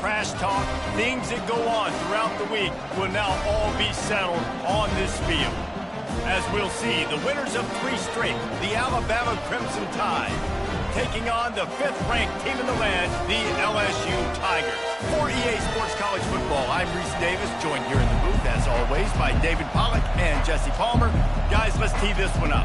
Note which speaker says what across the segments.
Speaker 1: trash talk, things that go on throughout the week will now all be settled on this field. As we'll see, the winners of 3 straight, the Alabama Crimson Tide, taking on the 5th-ranked team in the land, the LSU Tigers. For EA Sports College Football, I'm Reese Davis, joined here in the booth, as always, by David Pollack and Jesse Palmer. Guys, let's tee this one up.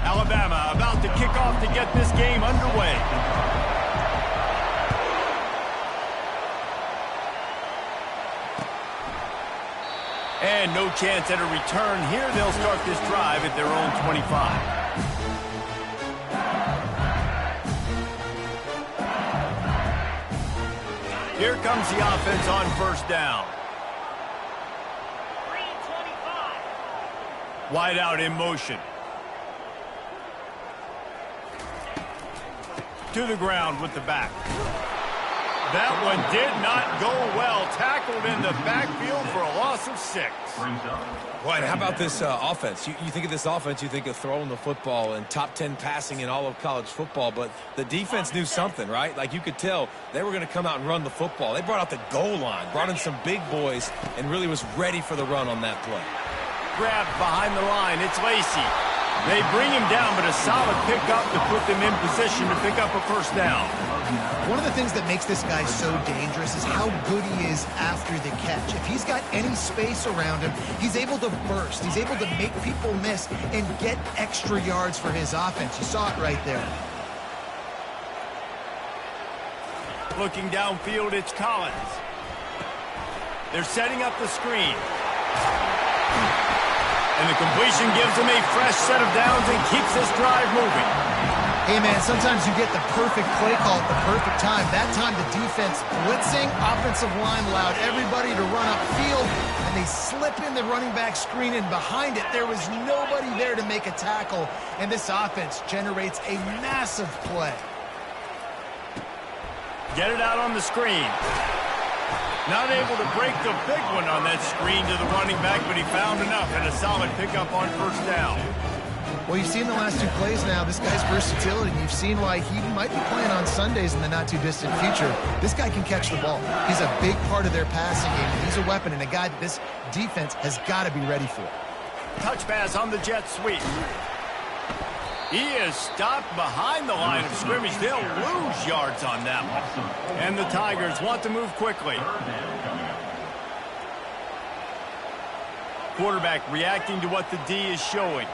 Speaker 1: Alabama about to kick off to get this game underway. And no chance at a return here. They'll start this drive at their own 25. Here comes the offense on first down. Wide out in motion. To the ground with the back. That one did not go well. Tackled in the backfield for a loss of 6.
Speaker 2: What? How about this offense? You think of this offense, you think of throwing the football and top 10 passing in all of college football, but the defense knew something, right? Like you could tell they were going to come out and run the football. They brought out the goal line, brought in some big boys, and really was ready for the run on that play.
Speaker 1: Grabbed behind the line. It's Lacey. They bring him down, but a solid pickup to put them in position to pick up a first down.
Speaker 3: One of the things that makes this guy so dangerous is how good he is after the catch. If he's got any space around him, he's able to burst. He's able to make people miss and get extra yards for his offense. You saw it right there.
Speaker 1: Looking downfield, it's Collins. They're setting up the screen. And the completion gives him a fresh set of downs and keeps this drive moving.
Speaker 3: Hey, man, sometimes you get the perfect play call at the perfect time. That time the defense blitzing, offensive line allowed everybody to run upfield, and they slip in the running back screen, and behind it there was nobody there to make a tackle, and this offense generates a massive play.
Speaker 1: Get it out on the screen. Not able to break the big one on that screen to the running back, but he found enough and a solid pickup on first down.
Speaker 3: Well, you've seen the last 2 plays now, this guy's versatility. You've seen why he might be playing on Sundays in the not-too-distant future. This guy can catch the ball. He's a big part of their passing game. He's a weapon and a guy that this defense has got to be ready for.
Speaker 1: Touch pass on the jet sweep. He is stopped behind the line of scrimmage. They'll lose yards on that one. And the Tigers want to move quickly. Quarterback reacting to what the D is showing.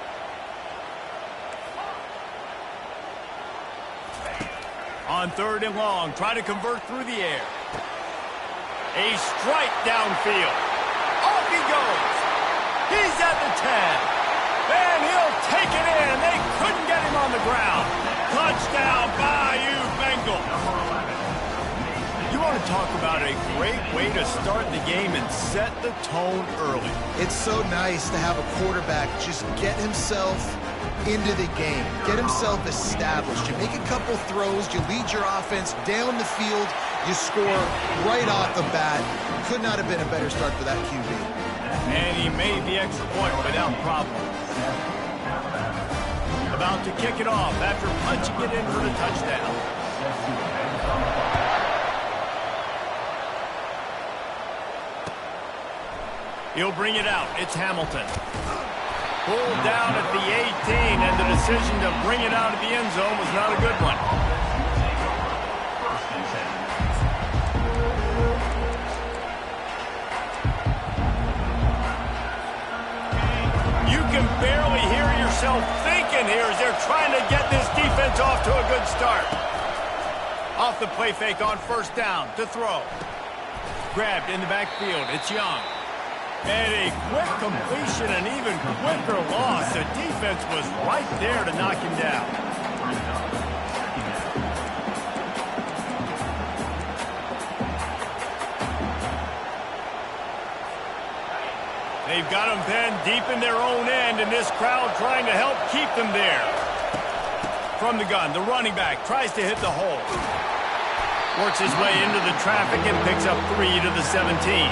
Speaker 1: On 3rd and long, try to convert through the air. A strike downfield. Off he goes. He's at the 10. And he'll take it in. They couldn't get him on the ground. Touchdown, Bayou Bengals. You want to talk about a great way to start the game and set the tone early.
Speaker 3: It's so nice to have a quarterback just get himself into the game, get himself established. You make a couple throws, you lead your offense down the field, you score right off the bat. Could not have been a better start for that QB.
Speaker 1: And he made the extra point without problem. About to kick it off after punching it in for the touchdown. He'll bring it out. It's Hamilton. Pulled down at the 18, and the decision to bring it out of the end zone was not a good one. You can barely hear yourself thinking here as they're trying to get this defense off to a good start. Off the play fake on first down to throw. Grabbed in the backfield. It's Young. And a quick completion, an even quicker loss. The defense was right there to knock him down. They've got them pinned deep in their own end, and this crowd trying to help keep them there. From the gun, the running back tries to hit the hole. Works his way into the traffic and picks up 3 to the 17.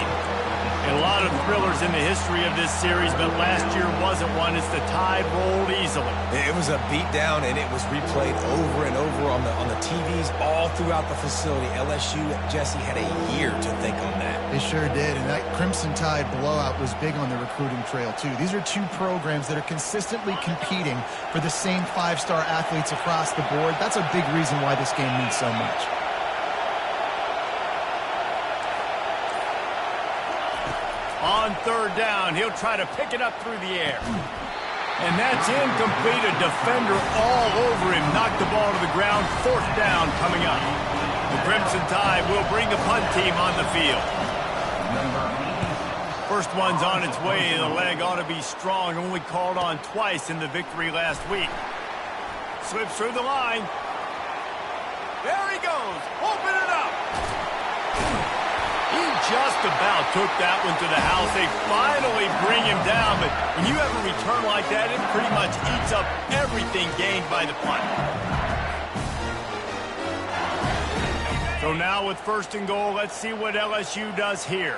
Speaker 1: A lot of thrillers in the history of this series, but last year wasn't one as the Tide rolled easily.
Speaker 2: It was a beatdown, and it was replayed over and over on the TVs all throughout the facility. LSU, Jesse, had a year to think on that.
Speaker 3: They sure did, and that Crimson Tide blowout was big on the recruiting trail, too. These are two programs that are consistently competing for the same 5-star athletes across the board. That's a big reason why this game means so much.
Speaker 1: On third down, he'll try to pick it up through the air. And that's incomplete. A defender all over him. Knocked the ball to the ground. 4th down coming up. The Crimson Tide will bring the punt team on the field. First one's on its way. The leg ought to be strong. Only called on twice in the victory last week. Slips through the line. There he goes. Open it up. He just about took that one to the house. They finally bring him down, but when you have a return like that, it pretty much eats up everything gained by the punt. So now with 1st and goal, let's see what LSU does here.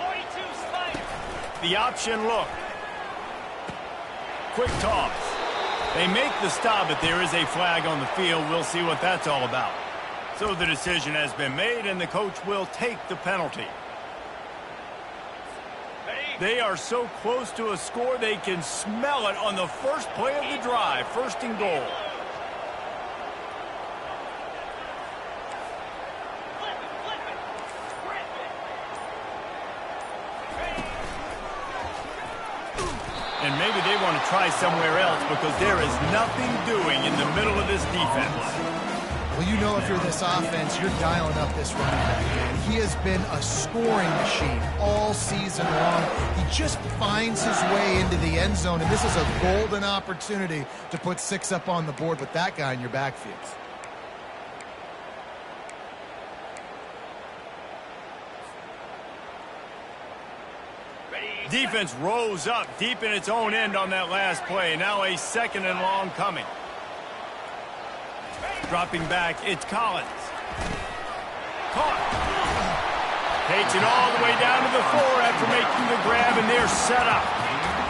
Speaker 1: 42 Slider. The option look. Quick toss. They make the stop, but there is a flag on the field. We'll see what that's all about. So the decision has been made, and the coach will take the penalty. They are so close to a score, they can smell it on the first play of the drive. 1st and goal. And maybe they want to try somewhere else because there is nothing doing in the middle of this defense.
Speaker 3: Well, you know if you're this offense, you're dialing up this running back, man. He has been a scoring machine all season long. He just finds his way into the end zone, and this is a golden opportunity to put 6 up on the board with that guy in your backfield.
Speaker 1: Defense rose up deep in its own end on that last play. Now a 2nd and long coming. Dropping back, it's Collins. Caught. Takes it all the way down to the 4 after making the grab, and they're set up.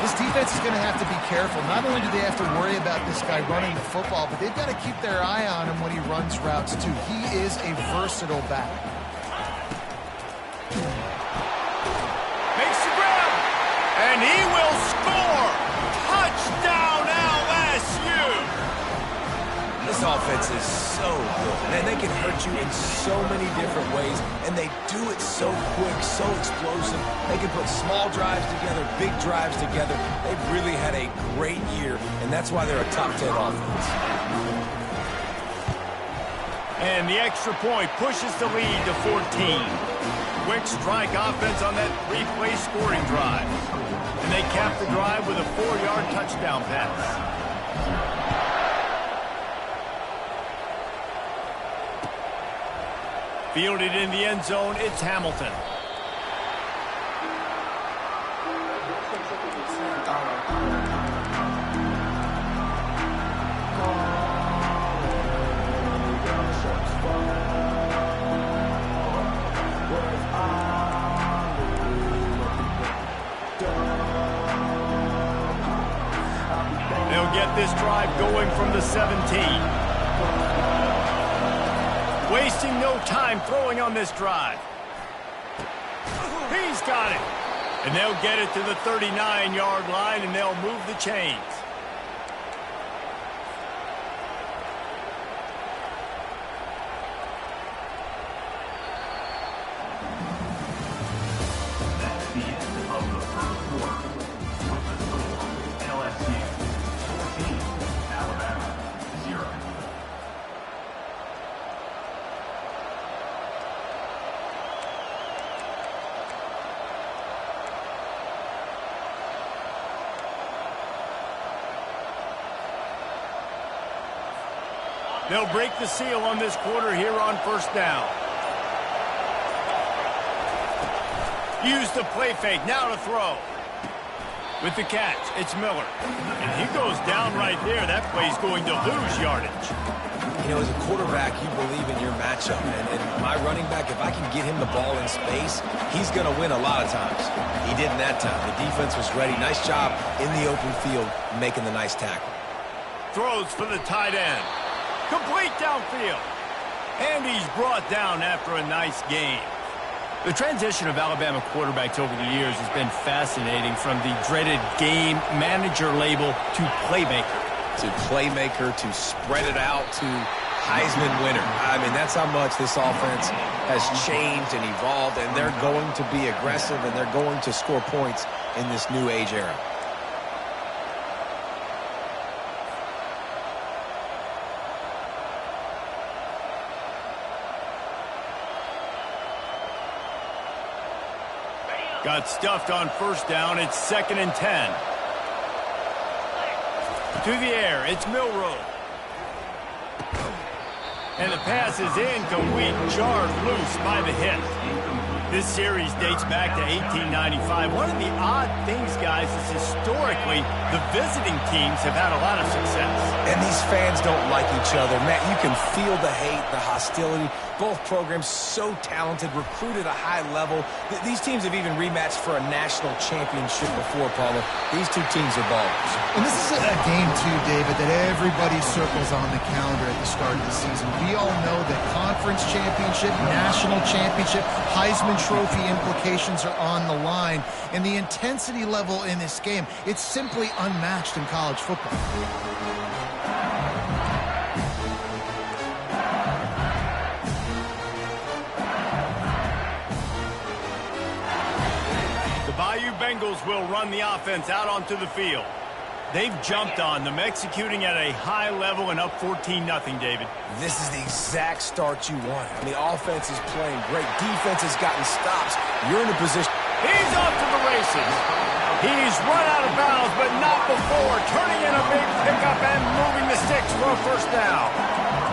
Speaker 3: This defense is going to have to be careful. Not only do they have to worry about this guy running the football, but they've got to keep their eye on him when he runs routes, too. He is a versatile back.
Speaker 1: Makes the grab, and he will score. Touchdown, LSU.
Speaker 2: This offense is so good. Man, they can hurt you in so many different ways, and they do it so quick, so explosive. They can put small drives together, big drives together. They've really had a great year, and that's why they're a top 10 offense.
Speaker 1: And the extra point pushes the lead to 14. Quick strike offense on that 3-play scoring drive. And they cap the drive with a 4-yard touchdown pass. Fielded in the end zone, it's Hamilton. They'll get this drive going from the 17. Wasting no time throwing on this drive. He's got it. And they'll get it to the 39-yard line, and they'll move the chains.
Speaker 4: That's the end of the first quarter. With the score, LSU 14, Alabama 0.
Speaker 1: They'll break the seal on this quarter here on 1st down. Use the play fake, now to throw. With the catch, it's Miller. And he goes down right there. That play's going to lose yardage.
Speaker 2: You know, as a quarterback, you believe in your matchup. And my running back, if I can get him the ball in space, he's going to win a lot of times. He did in that time. The defense was ready. Nice job in the open field making the nice tackle.
Speaker 1: Throws for the tight end. Complete downfield. And he's brought down after a nice game. The transition of Alabama quarterbacks over the years has been fascinating, from the dreaded game manager label to playmaker.
Speaker 2: To playmaker, to spread it out, to Heisman winner. I mean, that's how much this offense has changed and evolved, and they're going to be aggressive, and they're going to score points in this new age era.
Speaker 1: Got stuffed on first down. It's 2nd and 10. To the air, it's Milroe. And the pass is incomplete, jarred loose by the hit. This series dates back to 1895. One of the odd things, guys, is historically the visiting teams have had a lot of success.
Speaker 2: And these fans don't like each other. Matt, you can feel the hate, the hostility. Both programs so talented, recruited at a high level. These teams have even rematched for a national championship before, Paulo. These two teams are ballers.
Speaker 3: And this is a game, too, David, that everybody circles on the calendar at the start of the season. We all know that conference championship, national championship, Heisman Trophy implications are on the line. And the intensity level in this game, it's simply unmatched in college football.
Speaker 1: Bayou Bengals will run the offense out onto the field. They've jumped on them, executing at a high level and up 14-0, David.
Speaker 2: This is the exact start you want. I mean, the offense is playing great. Defense has gotten stops. You're in a position.
Speaker 1: He's off to the races. He's run out of bounds, but not before turning in a big pickup and moving the sticks for a first down.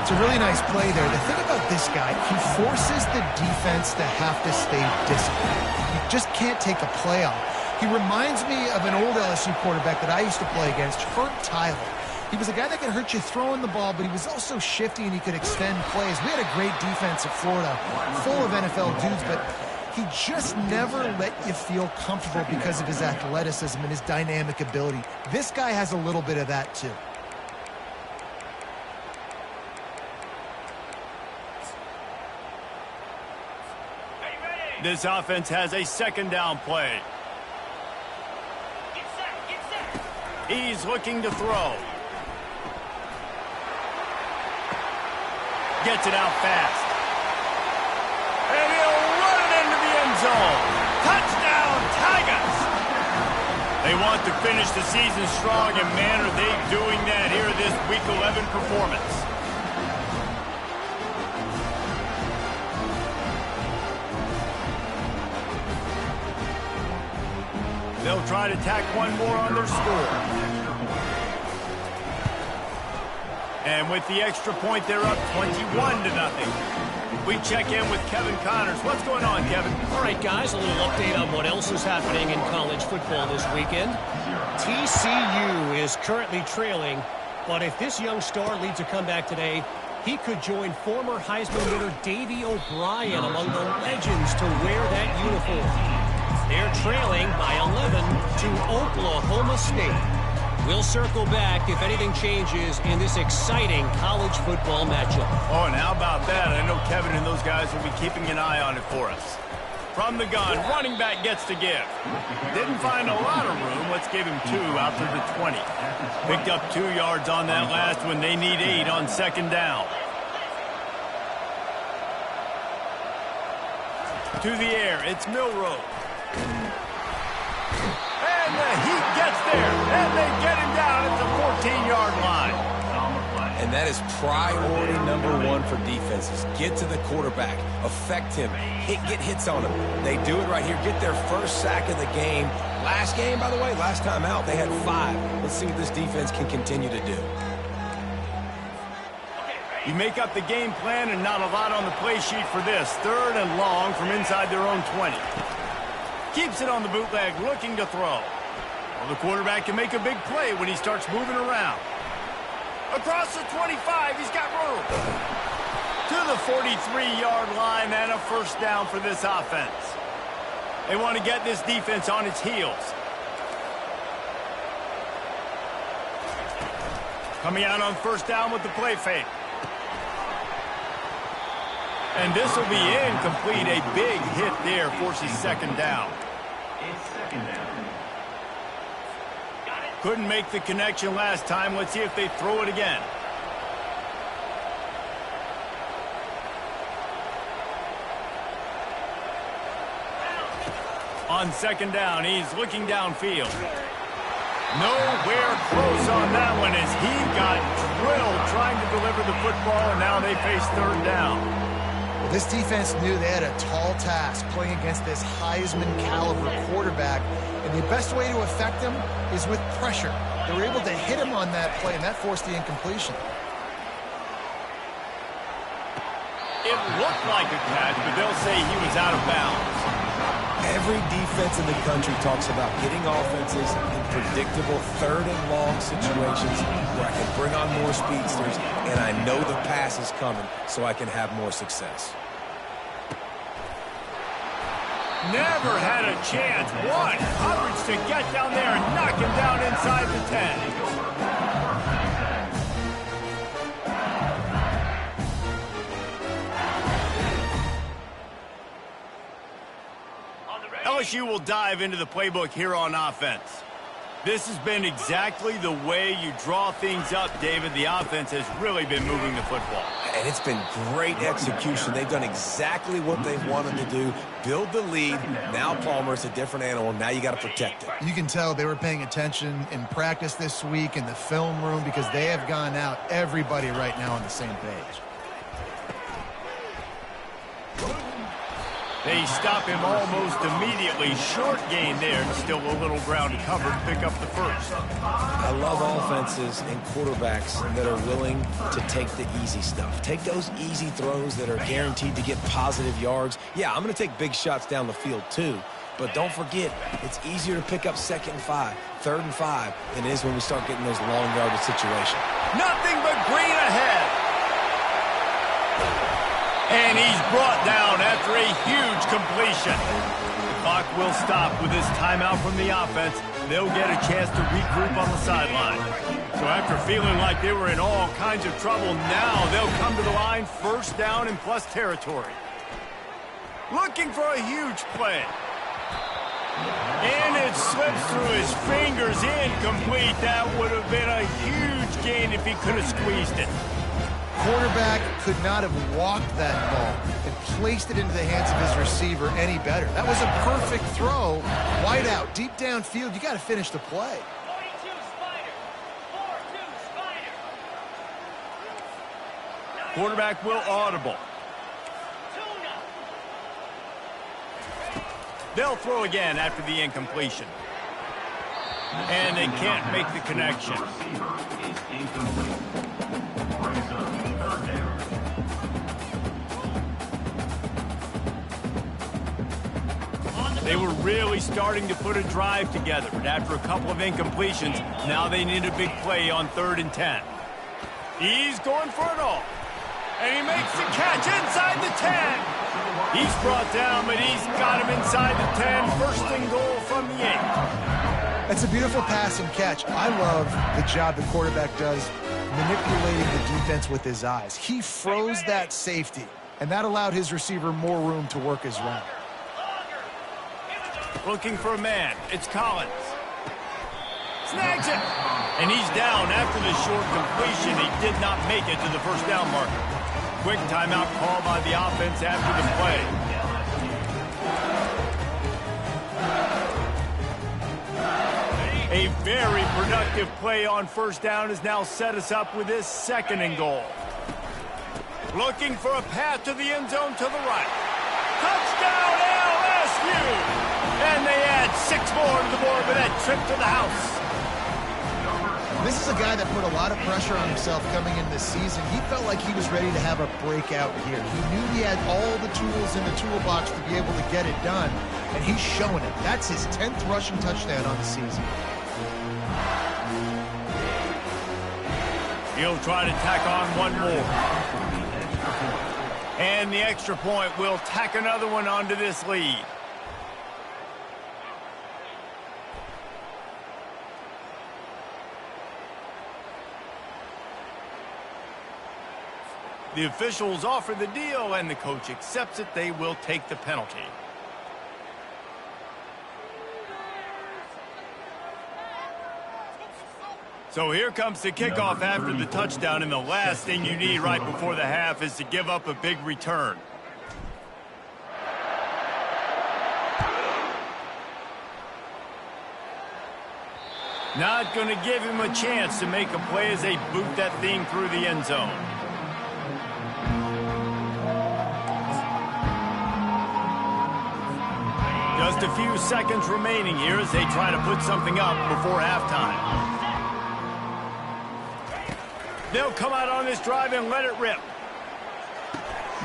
Speaker 3: It's a really nice play there. The thing about this guy, he forces the defense to have to stay disciplined. You just can't take a play off. He reminds me of an old LSU quarterback that I used to play against, Hurt Tyler. He was a guy that could hurt you throwing the ball, but he was also shifty and he could extend plays. We had a great defense at Florida, full of NFL dudes, but he just never let you feel comfortable because of his athleticism and his dynamic ability. This guy has a little bit of that, too.
Speaker 1: This offense has a 2nd down play. He's looking to throw. Gets it out fast. And he'll run it into the end zone. Touchdown, Tigers! They want to finish the season strong, and man, are they doing that here in this Week 11 performance. They'll try to tack one more on their score. And with the extra point, they're up 21-0. We check in with Kevin Connors. What's going on, Kevin?
Speaker 5: All right, guys, a little update on what else is happening in college football this weekend. TCU is currently trailing, but if this young star leads a comeback today, he could join former Heisman winner Davey O'Brien among the legends to wear that uniform. They're trailing by 11 to Oklahoma State. We'll circle back if anything changes in this exciting college football matchup.
Speaker 1: Oh, and how about that? I know Kevin and those guys will be keeping an eye on it for us. From the gun, running back gets to give. Didn't find a lot of room. Let's give him 2 out to the 20. Picked up 2 yards on that last one. They need 8 on 2nd down. To the air, it's Milroe. And the heat gets there, and they get him down at the 14-yard line.
Speaker 2: And that is priority number 1 for defenses. Get to the quarterback, affect him, get hits on him. They do it right here, get their first sack of the game. Last game, by the way, last time out, they had 5. Let's see what this defense can continue to do.
Speaker 1: You make up the game plan and not a lot on the play sheet for this. 3rd and long from inside their own 20. Keeps it on the bootleg, looking to throw. Well, the quarterback can make a big play when he starts moving around. Across the 25, he's got room. To the 43-yard line and a first down for this offense. They want to get this defense on its heels. Coming out on first down with the play fake. And this will be incomplete. A big hit there forces second down.
Speaker 4: It's second down.
Speaker 1: Couldn't make the connection last time. Let's see if they throw it again. On second down, he's looking downfield. Nowhere close on that one as he got drilled trying to deliver the football, and now they face third down.
Speaker 3: Well, this defense knew they had a tall task playing against this Heisman-caliber quarterback, and the best way to affect him is with pressure. They were able to hit him on that play, and that forced the incompletion.
Speaker 1: It looked like a catch, but they'll say he was out of bounds.
Speaker 2: Every defense in the country talks about getting offenses in predictable third and long situations where I can bring on more speedsters and I know the pass is coming so I can have more success.
Speaker 1: Never had a chance. What coverage to get down there and knock him down inside the 10. LSU will dive into the playbook here on offense. This has been exactly the way you draw things up, David. The offense has really been moving the football.
Speaker 2: And it's been great execution. They've done exactly what they wanted to do. Build the lead. Now Palmer's a different animal. Now you got to protect it.
Speaker 3: You can tell they were paying attention in practice this week in the film room because they have gone out, everybody right now on the same page.
Speaker 1: They stop him almost immediately. Short gain there, and still a little ground to cover to pick up the first.
Speaker 2: I love offenses and quarterbacks that are willing to take the easy stuff. Take those easy throws that are guaranteed to get positive yards. Yeah, I'm going to take big shots down the field too. But don't forget, it's easier to pick up second and 5, third and 5 than it is when we start getting those long yardage situations.
Speaker 1: Nothing but green ahead. And he's brought down after a huge completion. The clock will stop with this timeout from the offense. They'll get a chance to regroup on the sideline. So after feeling like they were in all kinds of trouble, now they'll come to the line, first down in plus territory. Looking for a huge play. And it slips through his fingers, incomplete. That would have been a huge gain if he could have squeezed it.
Speaker 3: Quarterback could not have walked that ball and placed it into the hands of his receiver any better. That was a perfect throw. Wide out, deep downfield. You got to finish the play.
Speaker 6: 42 Spider. 4-2 Spider.
Speaker 1: Quarterback will audible. They'll throw again after the incompletion. And they can't make the connection. They were really starting to put a drive together, but after a couple of incompletions, now they need a big play on 3rd and 10. He's going for it all. And he makes the catch inside the 10. He's brought down, but he's got him inside the 10. First and goal from the 8.
Speaker 3: That's a beautiful pass and catch. I love the job the quarterback does manipulating the defense with his eyes. He froze that safety, and that allowed his receiver more room to work his route.
Speaker 1: Looking for a man. It's Collins. Snags it. And he's down after the short completion. He did not make it to the first down marker. Quick timeout call by the offense after the play. A very productive play on first down has now set us up with this 2nd and goal. Looking for a path to the end zone to the right. Touchdown LSU! And they add 6 more to the board with that trip to the house.
Speaker 3: This is a guy that put a lot of pressure on himself coming into this season. He felt like he was ready to have a breakout here. He knew he had all the tools in the toolbox to be able to get it done, and he's showing it. That's his 10th rushing touchdown on the season.
Speaker 1: He'll try to tack on one more. And the extra point will tack another one onto this lead. The officials offer the deal, and the coach accepts it. They will take the penalty. So here comes the kickoff after the touchdown, and the last thing you need right before the half is to give up a big return. Not going to give him a chance to make a play as they boot that thing through the end zone. Just a few seconds remaining here as they try to put something up before halftime. They'll come out on this drive and let it rip.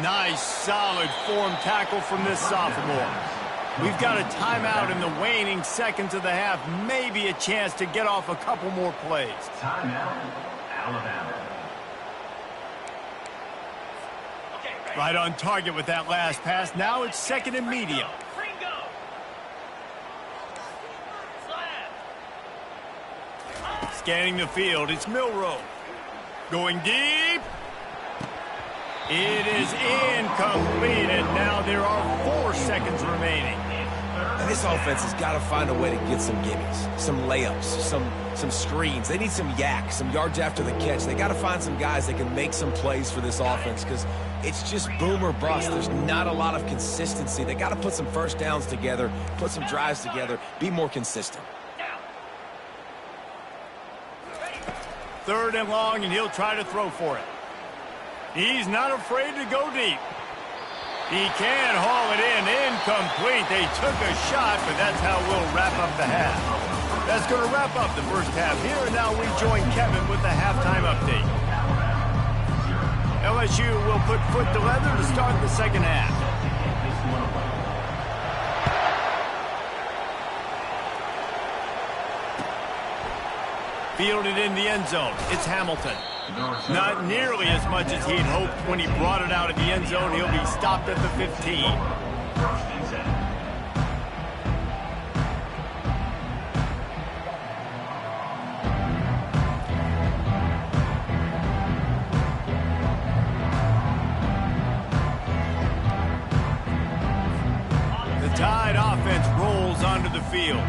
Speaker 1: Nice, solid form tackle from this sophomore. We've got a timeout in the waning seconds of the half. Maybe a chance to get off a couple more plays.
Speaker 4: Timeout, Alabama.
Speaker 1: Right on target with that last pass. Now it's second and medium. Scanning the field, it's Milroe. Going deep. It is incomplete, and now there are 4 seconds remaining.
Speaker 2: And this offense has got to find a way to get some gimmies, some layups, some screens. They need some yak, some yards after the catch. They got to find some guys that can make some plays for this offense because it's just boom or bust. There's not a lot of consistency. They got to put some first downs together, put some drives together, be more consistent.
Speaker 1: Third and long, and he'll try to throw for it. He's not afraid to go deep. He can haul it in. Incomplete. They took a shot, but that's how we'll wrap up the half. That's going to wrap up the first half here, and now we join Kevin with the halftime update. LSU will put foot to leather to start the second half. Fielded in the end zone. It's Hamilton. Not nearly as much as he'd hoped when he brought it out of the end zone. He'll be stopped at the 15. The Tide offense rolls onto the field.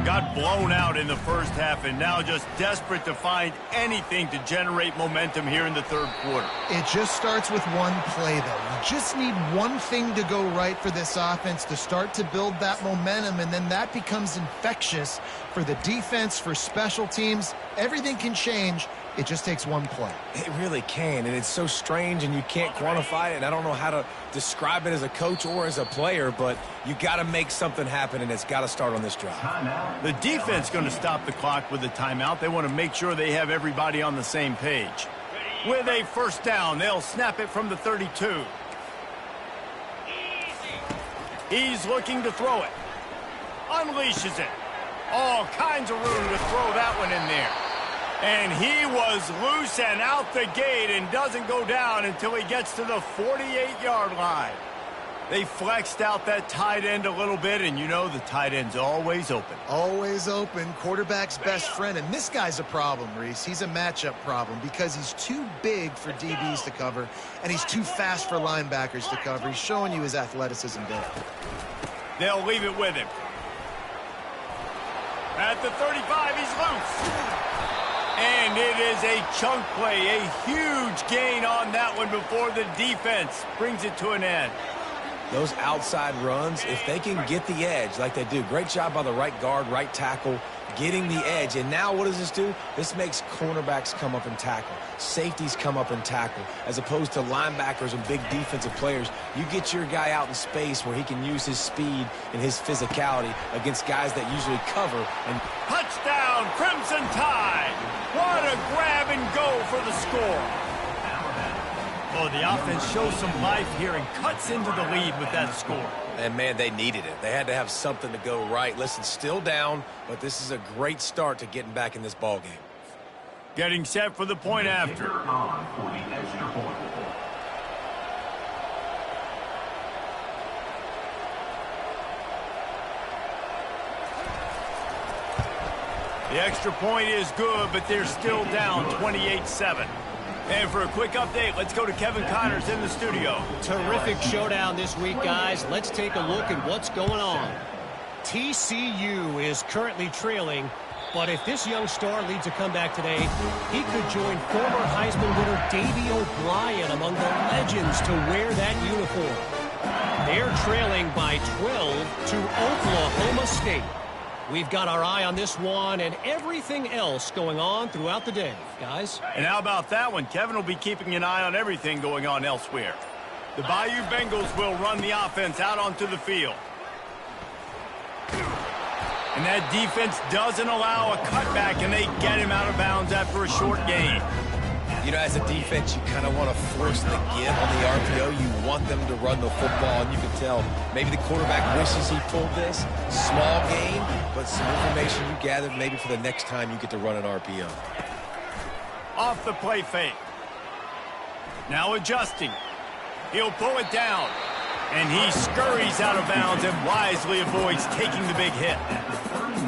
Speaker 1: Got blown out in the first half and now just desperate to find anything to generate momentum here in the third quarter.
Speaker 3: It just starts with one play, though. You just need one thing to go right for this offense to start to build that momentum, and then that becomes infectious for the defense, for special teams. Everything can change. It just takes one play.
Speaker 2: It really can, and it's so strange, and you can't quantify it, and I don't know how to describe it as a coach or as a player, but you got to make something happen, and it's got to start on this drive.
Speaker 1: The defense going to stop the clock with a timeout. They want to make sure they have everybody on the same page. With a first down, they'll snap it from the 32. He's looking to throw it. Unleashes it. All kinds of room to throw that one in there. And he was loose and out the gate and doesn't go down until he gets to the 48-yard line. They flexed out that tight end a little bit, and you know the tight end's always open.
Speaker 3: Always open, quarterback's best friend. And this guy's a problem, Reese. He's a matchup problem because he's too big for DBs to cover, and he's too fast for linebackers to cover. He's showing you his athleticism there.
Speaker 1: They'll leave it with him. At the 35, he's loose. And it is a chunk play, a huge gain on that one before the defense brings it to an end.
Speaker 2: Those outside runs, if they can get the edge like they do, great job by the right guard, right tackle, getting the edge. And now what does this do? This makes cornerbacks come up and tackle. Safeties come up and tackle. As opposed to linebackers and big defensive players, you get your guy out in space where he can use his speed and his physicality against guys that usually cover. And
Speaker 1: touchdown, Crimson Tide! What a grab and go for the score. Oh, the offense shows some life here and cuts into the lead with that score.
Speaker 2: And, man, they needed it. They had to have something to go right. Listen, still down, but this is a great start to getting back in this ball game.
Speaker 1: Getting set for the point after.
Speaker 4: On for the extra point.
Speaker 1: The extra point is good, but they're still down 28-7. And for a quick update, let's go to Kevin Connors in the studio.
Speaker 5: Terrific showdown this week, guys. Let's take a look at what's going on. TCU is currently trailing, but if this young star leads a comeback today, he could join former Heisman winner Davey O'Brien among the legends to wear that uniform. They're trailing by 12 to Oklahoma State. We've got our eye on this one and everything else going on throughout the day, guys.
Speaker 1: And how about that one? Kevin will be keeping an eye on everything going on elsewhere. The Bayou Bengals will run the offense out onto the field. And that defense doesn't allow a cutback, and they get him out of bounds after a short gain.
Speaker 2: You know, as a defense, you kind of want to force the give on the RPO. You want them to run the football, and you can tell maybe the quarterback wishes he pulled this. Small gain, but some information you gathered maybe for the next time you get to run an RPO.
Speaker 1: Off the play fake. Now adjusting. He'll pull it down. And he scurries out of bounds and wisely avoids taking the big hit.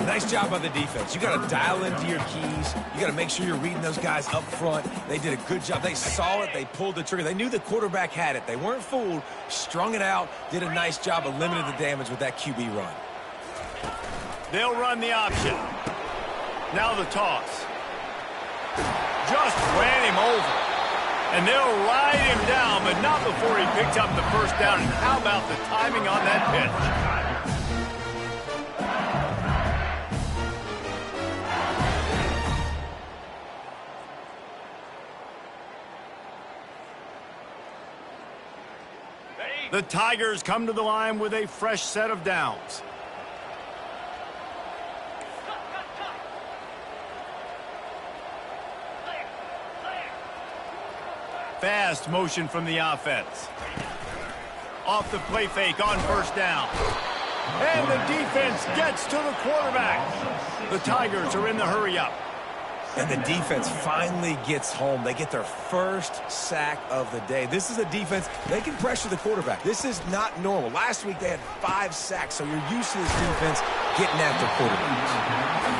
Speaker 2: Nice job by the defense. You got to dial into your keys. You got to make sure you're reading those guys up front. They did a good job. They saw it. They pulled the trigger. They knew the quarterback had it. They weren't fooled. Strung it out. Did a nice job of limiting the damage with that QB run.
Speaker 1: They'll run the option. Now the toss. Just ran him over. And they'll ride him down, but not before he picks up the first down. And how about the timing on that pitch? The Tigers come to the line with a fresh set of downs. Fast motion from the offense. Off the play fake on first down. And the defense gets to the quarterback. The Tigers are in the hurry-up.
Speaker 2: And the defense finally gets home. They get their first sack of the day. This is a defense, they can pressure the quarterback. This is not normal. Last week they had 5 sacks, so you're used to this defense getting after quarterbacks.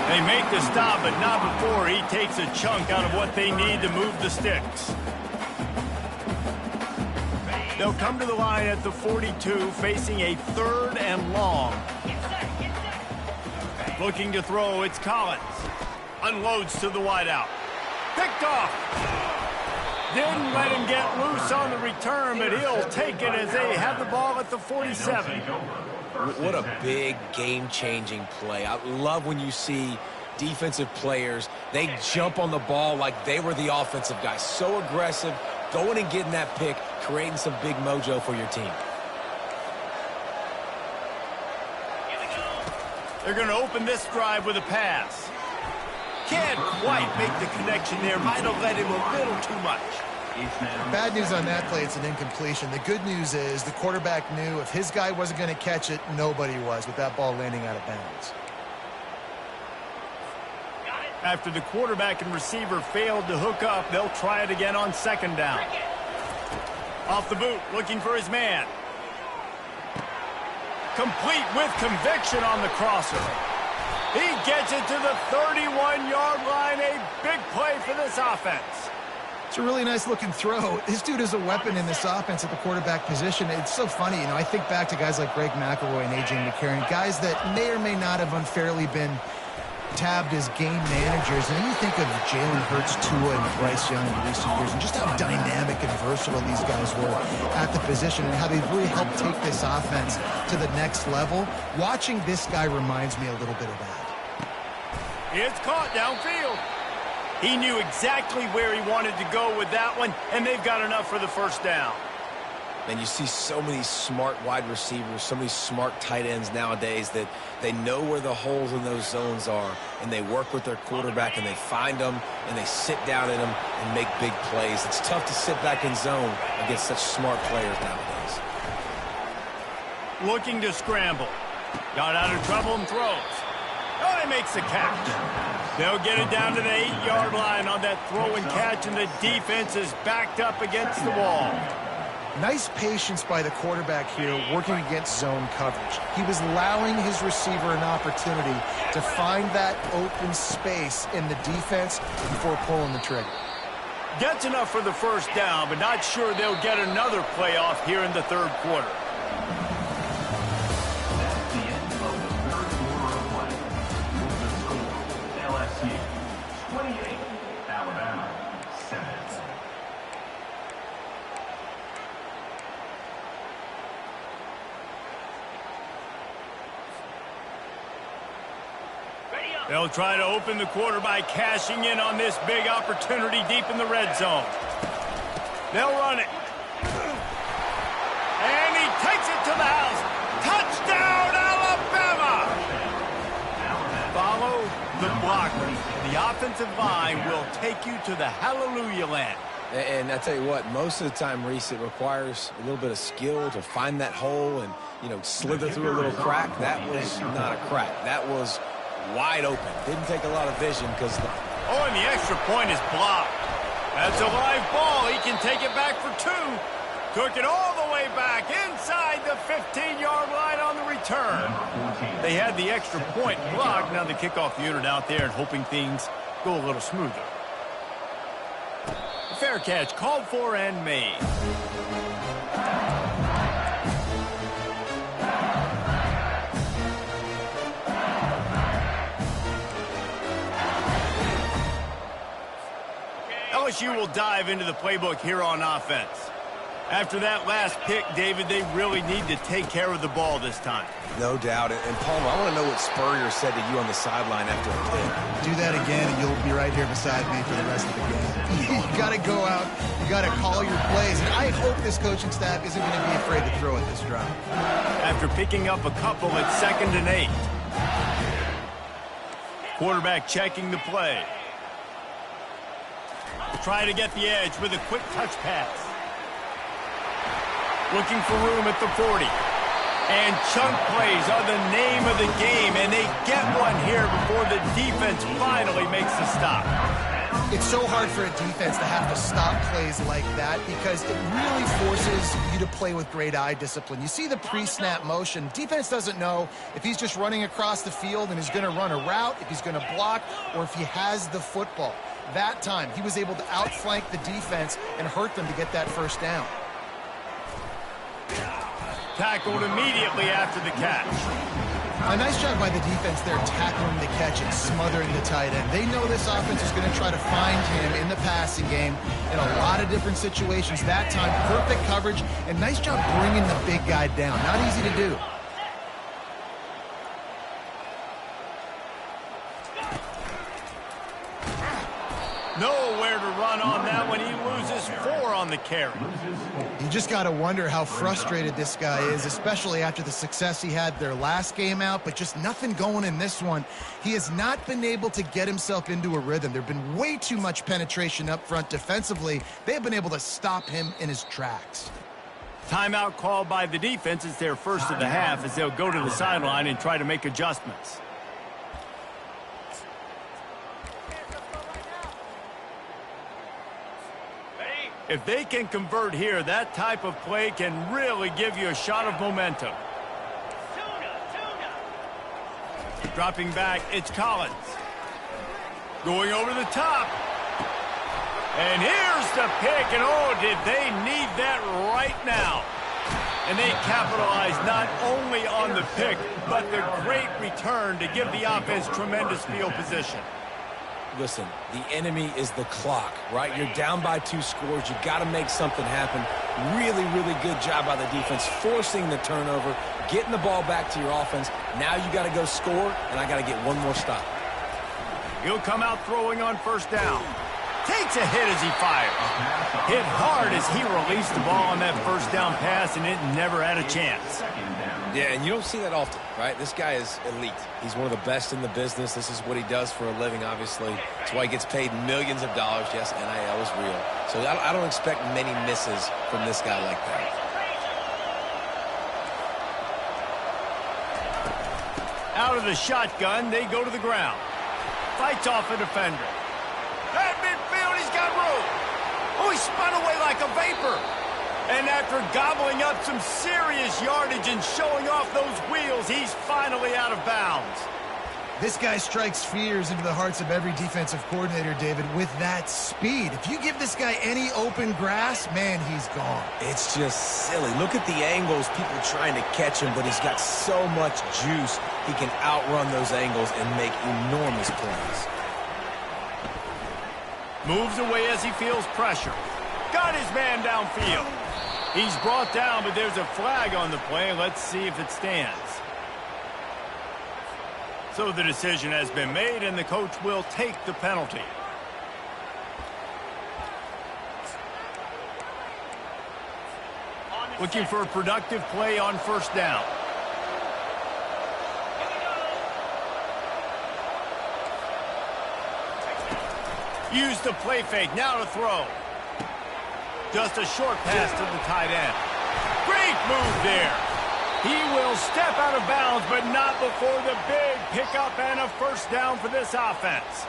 Speaker 1: They make the stop, but not before he takes a chunk out of what they need to move the sticks. They'll come to the line at the 42, facing a 3rd and long. Looking to throw, it's Collins. Unloads to the wideout. Picked off. Didn't let him get loose on the return, but he'll take it as they have the ball at the 47.
Speaker 2: What a big game-changing play. I love when you see defensive players, they jump on the ball like they were the offensive guy. So aggressive, going and getting that pick, creating some big mojo for your team.
Speaker 1: They're going to open this drive with a pass. Can't quite make the connection there. Might have led him a little too much.
Speaker 3: Bad news on that play, it's an incompletion. The good news is the quarterback knew if his guy wasn't going to catch it, nobody was with that ball landing out of bounds.
Speaker 1: After the quarterback and receiver failed to hook up, they'll try it again on 2nd down. Off the boot, looking for his man. Complete with conviction on the crosser. He gets it to the 31-yard line. A big play for this offense.
Speaker 3: It's a really nice looking throw. This dude is a weapon in this offense at the quarterback position. It's so funny, you know, I think back to guys like Greg McElroy and A.J. McCarron, guys that may or may not have unfairly been tabbed as game managers. And then you think of Jalen Hurts, Tua, and Bryce Young in recent years, and just how dynamic and versatile these guys were at the position and how they've really helped take this offense to the next level. Watching this guy reminds me a little bit of that.
Speaker 1: It's caught downfield. He knew exactly where he wanted to go with that one, and they've got enough for the first down.
Speaker 2: And you see so many smart wide receivers, so many smart tight ends nowadays that they know where the holes in those zones are, and they work with their quarterback, and they find them, and they sit down in them and make big plays. It's tough to sit back in zone against such smart players nowadays.
Speaker 1: Looking to scramble. Got out of trouble and throws. Oh, he makes the catch. They'll get it down to the 8-yard line on that throw and catch, and the defense is backed up against the wall.
Speaker 3: Nice patience by the quarterback here working against zone coverage. He was allowing his receiver an opportunity to find that open space in the defense before pulling the trigger.
Speaker 1: Gets enough for the first down, but not sure they'll get another play off here in the third quarter.
Speaker 4: That's the end of the third quarter of play. The score, LSU 28, Alabama 7.
Speaker 1: They'll try to open the quarter by cashing in on this big opportunity deep in the red zone. They'll run it. And he takes it to the house. Touchdown, Alabama! Follow the blockers. The offensive line will take you to the hallelujah land.
Speaker 2: And I tell you what, most of the time, Reese, it requires a little bit of skill to find that hole and, slither through a little crack. That was not a crack. That was wide open. Didn't take a lot of vision because...
Speaker 1: Oh, and the extra point is blocked. That's a live ball. He can take it back for 2. Took it all the way back inside the 15-yard line on the return. They had the extra point blocked. Now the kickoff unit out there and hoping things go a little smoother. Fair catch called for and made. LSU will dive into the playbook here on offense. After that last pick, David, they really need to take care of the ball this time.
Speaker 2: No doubt. And Palmer, I want to know what Spurrier said to you on the sideline after the pick.
Speaker 3: Do that again, and you'll be right here beside me for the rest of the game. You got to go out. You got to call your plays. And I hope this coaching staff isn't going to be afraid to throw at this drive.
Speaker 1: After picking up a couple at 2nd and 8. Quarterback checking the play. Try to get the edge with a quick touch pass. Looking for room at the 40. And chunk plays are the name of the game, and they get one here before the defense finally makes the stop.
Speaker 3: It's so hard for a defense to have to stop plays like that because it really forces you to play with great eye discipline. You see the pre-snap motion. Defense doesn't know if he's just running across the field and is going to run a route, if he's going to block, or if he has the football. That time, he was able to outflank the defense and hurt them to get that first down.
Speaker 1: Tackled immediately after the catch.
Speaker 3: A nice job by the defense there tackling the catch and smothering the tight end. They know this offense is going to try to find him in the passing game in a lot of different situations. That time, perfect coverage and nice job bringing the big guy down. Not easy to do.
Speaker 1: Nowhere to run on that one. He loses 4 on the carry.
Speaker 3: You just got to wonder how frustrated this guy is, especially after the success he had their last game out, but just nothing going in this one. He has not been able to get himself into a rhythm. There have been way too much penetration up front defensively. They have been able to stop him in his tracks.
Speaker 1: Timeout called by the defense. It's their first of the half as they'll go to the sideline and try to make adjustments. If they can convert here, that type of play can really give you a shot of momentum. Dropping back, it's Collins. Going over the top. And here's the pick, and oh, did they need that right now. And they capitalize not only on the pick, but the great return to give the offense tremendous field position.
Speaker 2: Listen, the enemy is the clock, right? You're down by 2 scores. You got to make something happen. Really, really good job by the defense, forcing the turnover, getting the ball back to your offense. Now you got to go score, and I got to get one more stop.
Speaker 1: He'll come out throwing on first down. Takes a hit as he fires. Hit hard as he released the ball on that first down pass, and it never had a chance.
Speaker 2: Yeah, and you don't see that often, right? This guy is elite. He's one of the best in the business. This is what he does for a living, obviously. That's why he gets paid millions of dollars. Yes, NIL is real. So I don't expect many misses from this guy like that.
Speaker 1: Out of the shotgun, they go to the ground. Fights off a defender. At midfield, he's got room. Oh, he spun away like a vapor. And after gobbling up some serious yardage and showing off those wheels, he's finally out of bounds.
Speaker 3: This guy strikes fears into the hearts of every defensive coordinator, David, with that speed. If you give this guy any open grass, man, he's gone.
Speaker 2: It's just silly. Look at the angles, people trying to catch him, but he's got so much juice. He can outrun those angles and make enormous plays.
Speaker 1: Moves away as he feels pressure. Got his man downfield. He's brought down, but there's a flag on the play. Let's see if it stands. So the decision has been made, and the coach will take the penalty. Looking for a productive play on first down. Use the play fake, now to throw. Just a short pass to the tight end. Great move there. He will step out of bounds, but not before the big pickup and a first down for this offense.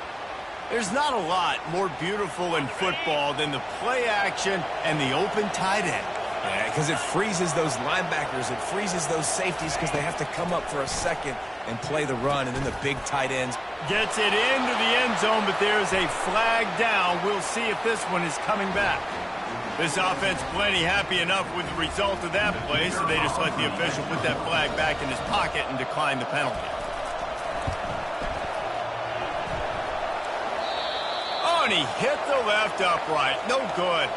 Speaker 1: There's not a lot more beautiful in football than the play action and the open tight end.
Speaker 2: Yeah, because it freezes those linebackers. It freezes those safeties because they have to come up for a second and play the run, and then the big tight ends.
Speaker 1: Gets it into the end zone, but there's a flag down. We'll see if this one is coming back. This offense plenty happy enough with the result of that play, so they just let the official put that flag back in his pocket and decline the penalty. Oh, and he hit the left upright. No good.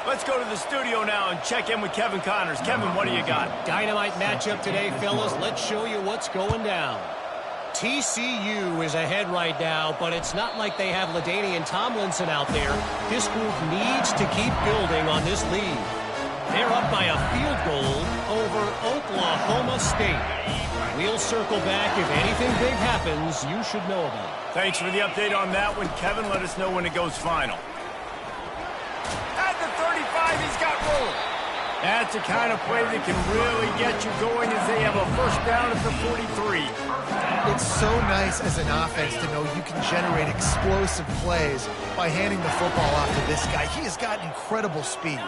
Speaker 1: Let's go to the studio now and check in with Kevin Connors. Kevin, what do you got?
Speaker 5: Dynamite matchup today, fellas. Let's show you what's going down. TCU is ahead right now, but it's not like they have LaDainian Tomlinson out there. This group needs to keep building on this lead. They're up by a field goal over Oklahoma State. We'll circle back. If anything big happens, you should know about it.
Speaker 1: Thanks for the update on that one, Kevin. Let us know when it goes final. At the 35, he's got room. That's the kind of play that can really get you going as they have a first down at the 43.
Speaker 3: It's so nice as an offense to know you can generate explosive plays by handing the football off to this guy. He has got incredible speed.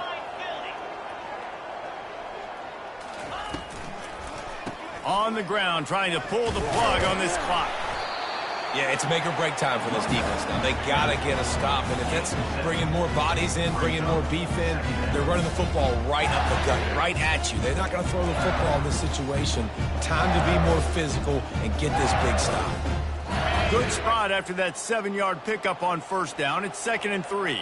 Speaker 1: On the ground, trying to pull the plug on this clock.
Speaker 2: Yeah, it's make or break time for this defense now. They got to get a stop, and if that's bringing more bodies in, bringing more beef in, they're running the football right up the gut, right at you. They're not going to throw the football in this situation. Time to be more physical and get this big stop.
Speaker 1: Good spot after that 7-yard pickup on first down. It's 2nd and 3.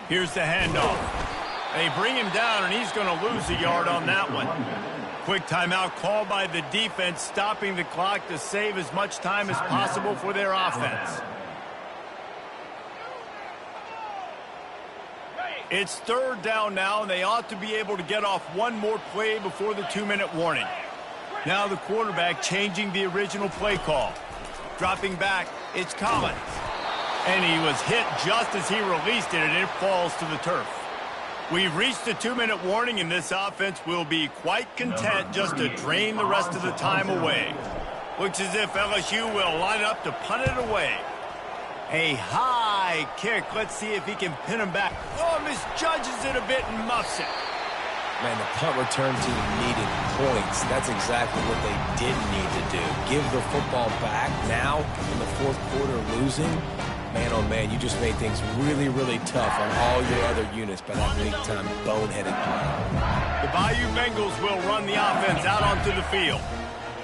Speaker 1: Here's the handoff. They bring him down, and he's going to lose a yard on that one. Quick timeout called by the defense, stopping the clock to save as much time as possible for their offense. It's 3rd down now, and they ought to be able to get off one more play before the 2-minute warning. Now the quarterback changing the original play call. Dropping back, it's Collins. And he was hit just as he released it, and it falls to the turf. We've reached the 2-minute warning, and this offense will be quite content just to drain the rest of the time away. Looks as if LSU will line up to punt it away. A high kick. Let's see if he can pin him back. Oh, misjudges it a bit and muffs it.
Speaker 2: Man, the punt return team needed points. That's exactly what they didn't need to do. Give the football back now in the 4th quarter losing. Man, oh man, you just made things really, really tough on all your other units by that big-time boneheaded play.
Speaker 1: The Bayou Bengals will run the offense out onto the field.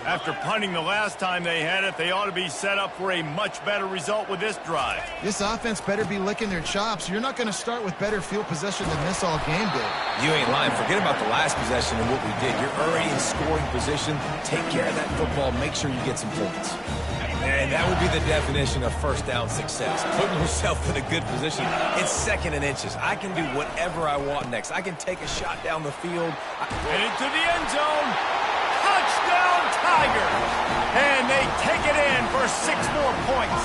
Speaker 1: After punting the last time they had it, they ought to be set up for a much better result with this drive.
Speaker 3: This offense better be licking their chops. You're not going to start with better field possession than this all game did.
Speaker 2: You ain't lying. Forget about the last possession and what we did. You're already in scoring position. Take care of that football. Make sure you get some points. And that would be the definition of first down success. Putting yourself in a good position. It's 2nd and inches. I can do whatever I want next. I can take a shot down the field.
Speaker 1: And into the end zone. Touchdown, Tigers. And they take it in for 6 more points.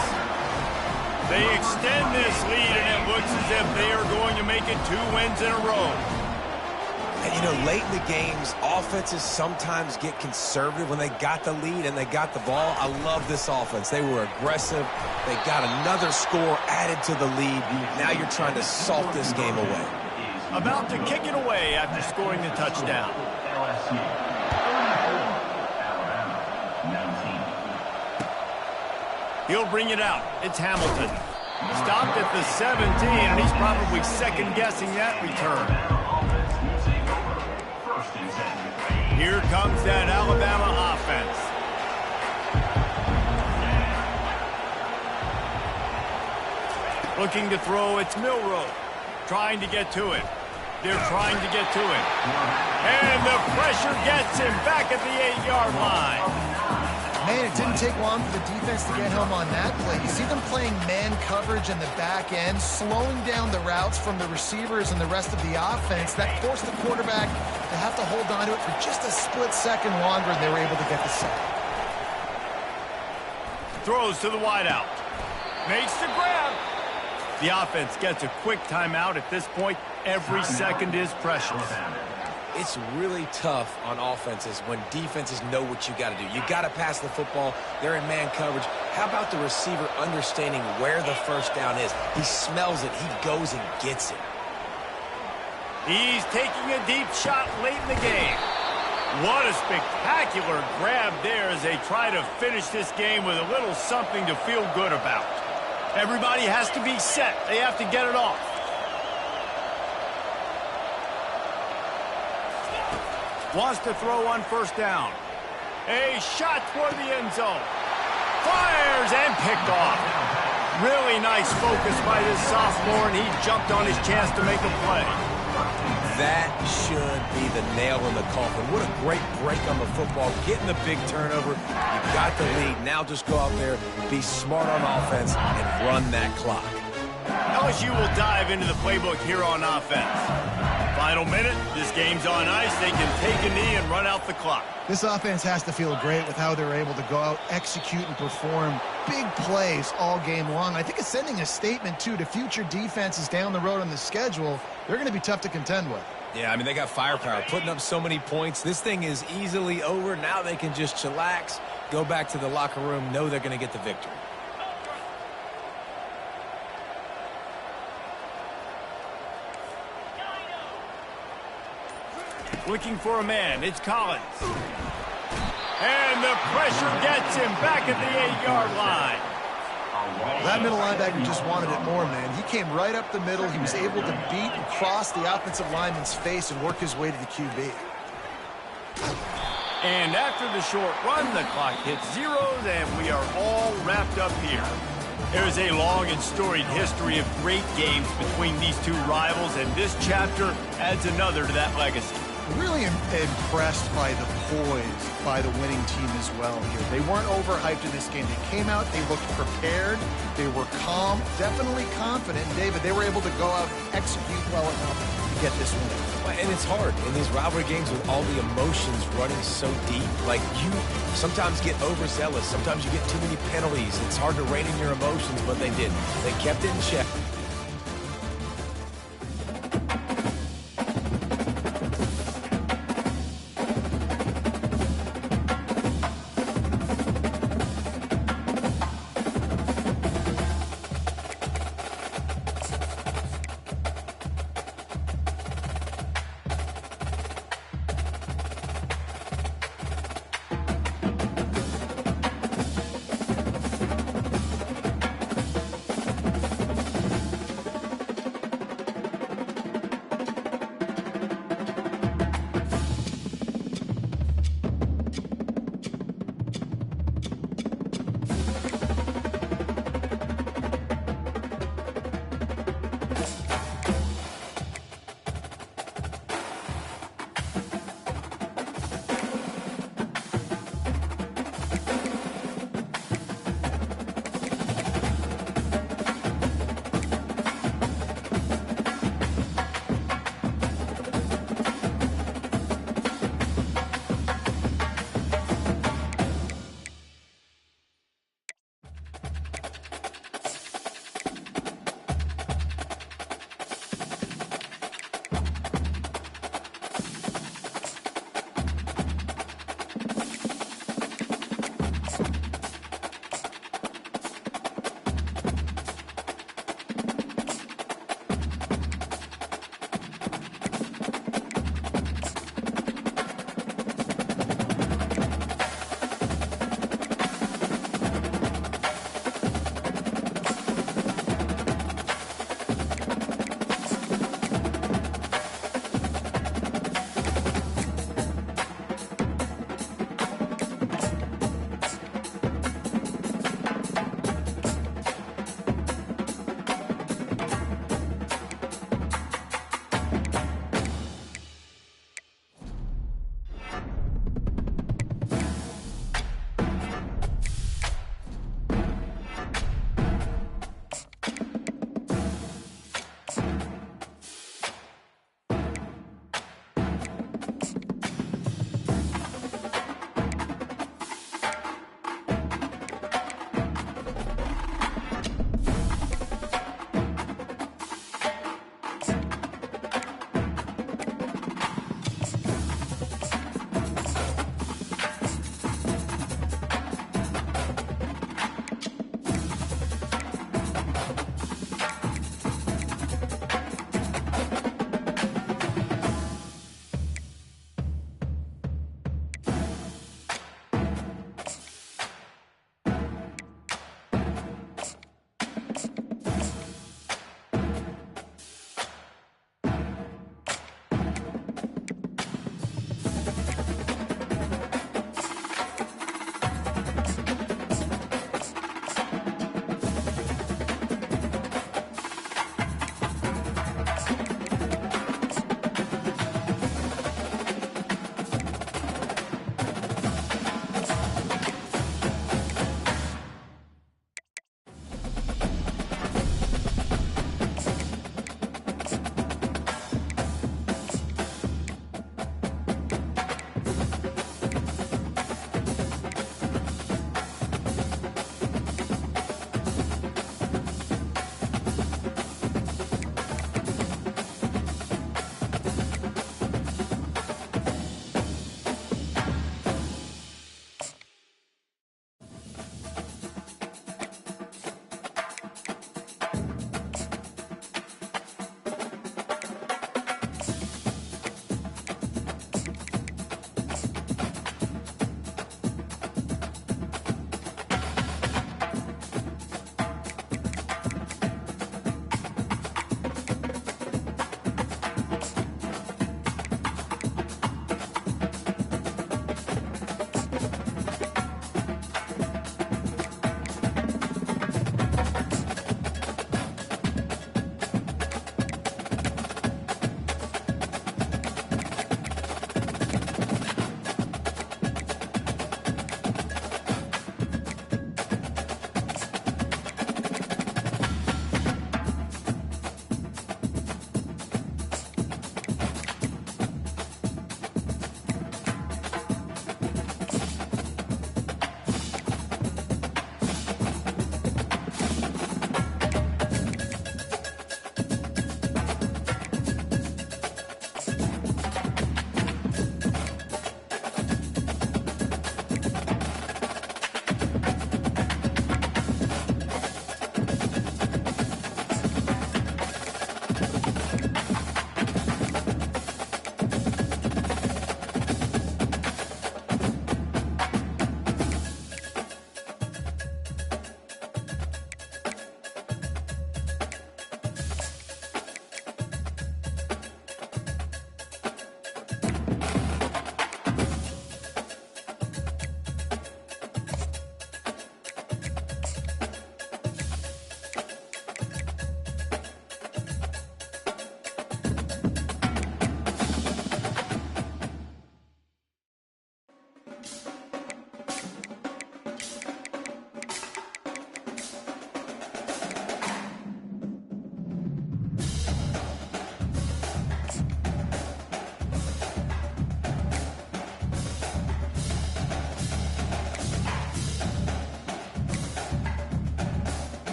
Speaker 1: They extend this lead, and it looks as if they are going to make it 2 wins in a row.
Speaker 2: And, you know, late in the games, offenses sometimes get conservative when they got the lead and they got the ball. I love this offense. They were aggressive. They got another score added to the lead. Now you're trying to salt this game away.
Speaker 1: About to kick it away after scoring the touchdown.
Speaker 4: LSU. Alabama, 19.
Speaker 1: He'll bring it out. It's Hamilton. Stopped at the 17, and he's probably second-guessing that return. Here comes that Alabama offense. Looking to throw, it's Milroe. Trying to get to it. They're trying to get to it. And the pressure gets him back at the 8-yard line.
Speaker 3: Man, it didn't take long for the defense to get home on that play. You see them playing man coverage in the back end, slowing down the routes from the receivers and the rest of the offense. That forced the quarterback to have to hold on to it for just a split second longer, and they were able to get the sack.
Speaker 1: Throws to the wideout. Makes the grab. The offense gets a quick timeout at this point. Every second is precious.
Speaker 2: It's really tough on offenses when defenses know what you got to do. You got to pass the football. They're in man coverage. How about the receiver understanding where the first down is? He smells it. He goes and gets it.
Speaker 1: He's taking a deep shot late in the game. What a spectacular grab there as they try to finish this game with a little something to feel good about. Everybody has to be set. They have to get it off. Wants to throw on first down. A shot toward the end zone. Fires and picked off. Really nice focus by this sophomore, and he jumped on his chance to make a play.
Speaker 2: That should be the nail in the coffin. What a great break on the football. Getting the big turnover. You got the lead. Now just go out there, be smart on offense, and run that clock.
Speaker 1: LSU will dive into the playbook here on offense. Final minute, this game's on ice. They can take a knee and run out the clock.
Speaker 3: This offense has to feel great with how they're able to go out, execute, and perform big plays all game long. I think it's sending a statement, too, to future defenses down the road on the schedule. They're going to be tough to contend with.
Speaker 2: Yeah, I mean, they got firepower, putting up so many points. This thing is easily over. Now they can just chillax, go back to the locker room, know they're going to get the victory.
Speaker 1: Looking for a man. It's Collins. And the pressure gets him back at the 8-yard line.
Speaker 3: That middle linebacker just wanted it more, man. He came right up the middle. He was able to beat and cross the offensive lineman's face and work his way to the QB.
Speaker 1: And after the short run, the clock hits zeros, and we are all wrapped up here. There is a long and storied history of great games between these two rivals, and this chapter adds another to that legacy.
Speaker 3: Really impressed by the poise by the winning team as well here. They weren't overhyped in this game. They came out, they looked prepared, they were calm, definitely confident. And David, they were able to go out and execute well enough to get this win.
Speaker 2: And it's hard in these rivalry games with all the emotions running so deep. Like, you sometimes get overzealous. Sometimes you get too many penalties. It's hard to rein in your emotions, but they didn't. They kept it in check.